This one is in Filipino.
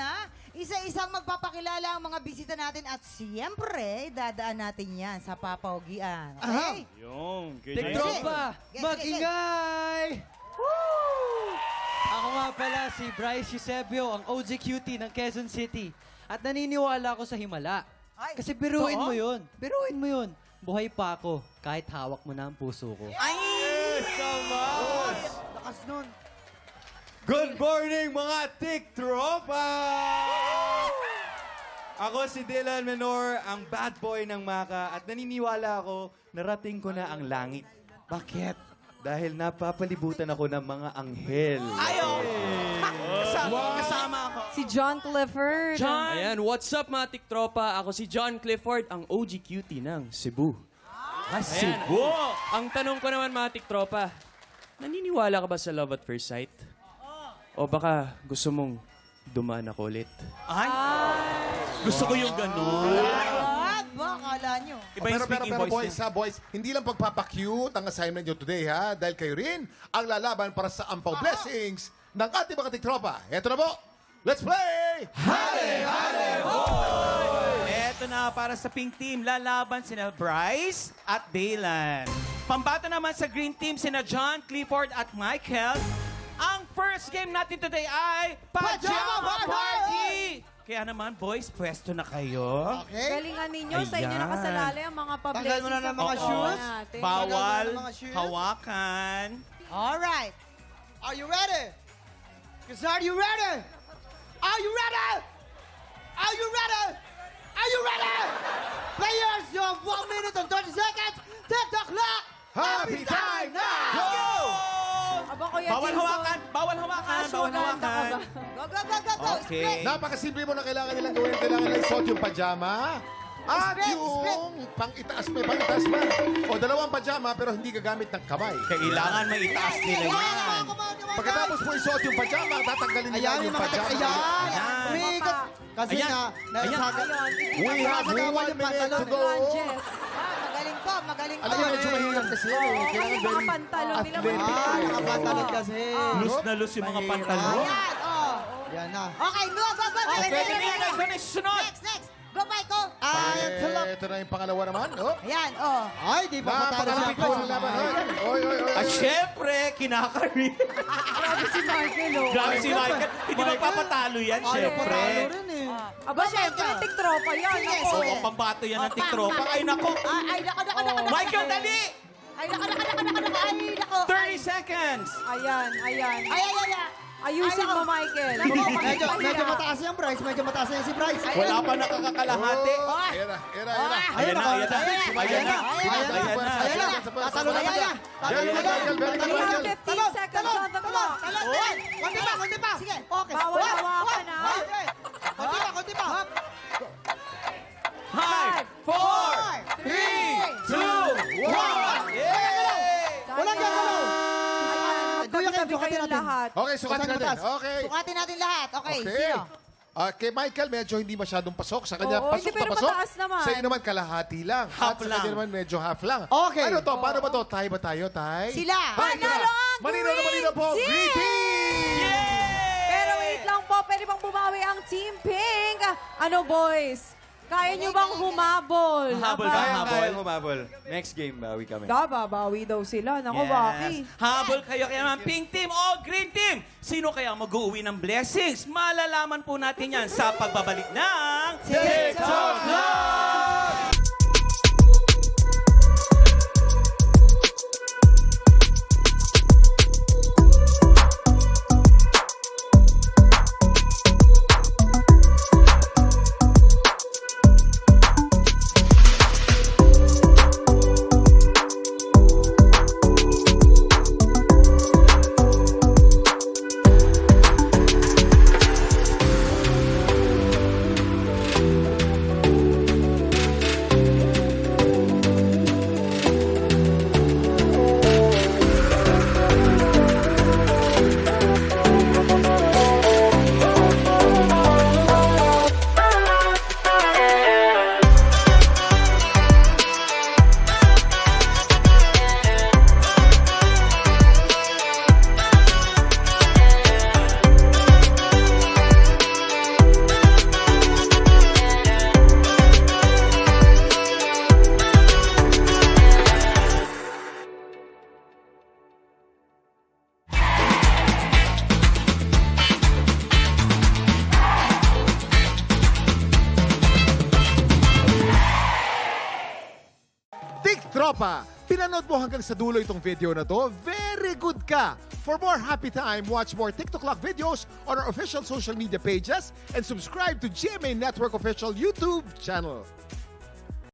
ha? Isa-isang magpapakilala ang mga bisita natin at siyempre, dadaan natin yan sa papaugian. Okay? Yung, Tiktropa, Yes, magingay! Woo! Ako nga pala si Bryce Eusebio, ang OG cutie ng Quezon City. At naniniwala ako sa himala. Ay, Kasi biruin mo yun. Biruin mo yun. Buhay pa ako kahit hawak mo na ang puso ko. Ay! lakas nun. Good morning mga Tiktropa! Ako si Dylan Menor, ang bad boy ng Maka at naniniwala ako narating ko na ang langit. Bakit? Dahil napapalibutan ako ng mga anghel. Kasama ako. Si John Clifford. Ayan, what's up mga tiktropa? Ako si John Clifford, ang OG cutie ng Cebu. Cebu! Ang tanong ko naman mga tiktropa, naniniwala ka ba sa love at first sight? O baka gusto mong dumaan ako ulit? Gusto ko yung ganun. What ba? Akala nyo? Iba yung speaking voice niya. boys, hindi lang pagpapacute ang assignment nyo today, ha? Dahil kayo rin ang lalaban para sa ampaw blessings ng ating mga tiktropa. Eto na po, let's play! Eto na para sa pink team, lalaban sina Bryce at Dylan. Pambato naman sa green team sina John, Clifford at Michael. Ang first game natin today ay Pajama Party! Kaya naman, boys, pwesto na kayo. Galingan ninyo, sa inyo Ayan. nakasalalay ang mga Tanggal pa-blessings. mo na ng sa mga buhay shoes. natin. Bawal Ng mga shoes. hawakan. Alright. Are you ready? Are you ready? Are you ready? Are you ready? Are you ready? Players, you have 1 minute and 30 seconds. Take the clock. Happy time now! Go! Aba, Kuya Bawal Jason. hawakan! Bawal hawakan! Bawal Ashwagandha ka hawakan! ba? Go, go, go, go, go. Okay. Split. Napakasimple mo na kailangan nilang gawin. Kailangan lang isuot yung pajama. At Split, yung pang-itaas pa. O dalawang pajama pero hindi gagamit ng kamay. Kailangan may itaas nila yan. Pagkatapos mo isuot yung pajama, tatanggalin nila yung pajama. Ayan. Umiikot. Kasi Ayan. nga, nasasabi. We have 1 minute to go. Lunges. Magaling po, magaling po. Alam mo, medyo mahirap kasi yan eh. Kasi Kailangan mga very pantalon nila. athletic. nakapantalon kasi. Loose na loose yung mga pantalon. Ayan, oh. Yan na. Okay, go, go, go. Pwede nila na sunod. Next, next. Go, Michael. Ito na yung pangalawa naman. Oh. Ayan, oh. Ay, di pa patalo Napakalapit po ng laban. Oy. At syempre, kinakari. Grabe si Michael, oh. Grabe si Michael. Hindi magpapatalo yan, syempre. Aba, syempre, tiktropa yan. Sige, Ako. sige. Oo, pambato yan ng tiktropa. Ay, nako. Ay, nako. Michael, dali! Ay, nako. Ay, nako. 30 seconds. Ayan. Ay. Ayusin mo, Michael. Medyo mataas yan, Bryce. Medyo mataas yan si Bryce. Wala pa nakakakalahati. Ayan na. Ayan na. Tatalo na yan. We have 15 seconds on the clock. Kunti pa. Sige. Okay. Bawal hawakan, ha? Kunti pa. 5, 4, 3, 2, 1. Yay! Walang gagalaw. Ayan, magkatabi kayong lahat. Okay, sukatin natin. Okay. Sukatin natin lahat. Okay, Okay. sino? Kay Michael, medyo hindi masyadong pasok. Sa kanya, Oo, pasok hindi, pero na pasok. mataas naman. Sa iyo naman, kalahati lang. Half At sa lang. kanya naman, medyo half lang. Okay. Ano to? Paano ba to? Tay ba tayo, tay? Sila. Panalo ang Malinaw na malinaw po. Green Green team! Pero wait lang po, pwede bang bumawi ang Team Pink? Ano, boys? Kaya nyo bang humabol? Habol Aba, ka, humabol. Next game, bawi kami. babawi daw sila. Naku, Baki. Habol kayo kaya naman pink team o green team. Sino kaya mag-uwi ng blessings? Malalaman po natin yan sa pagbabalik ng TikTok Live! TikTropa, pinanood mo hanggang sa dulo itong video na to, very good ka! For more happy time, watch more TikTok Clock videos on our official social media pages and subscribe to GMA Network official YouTube channel.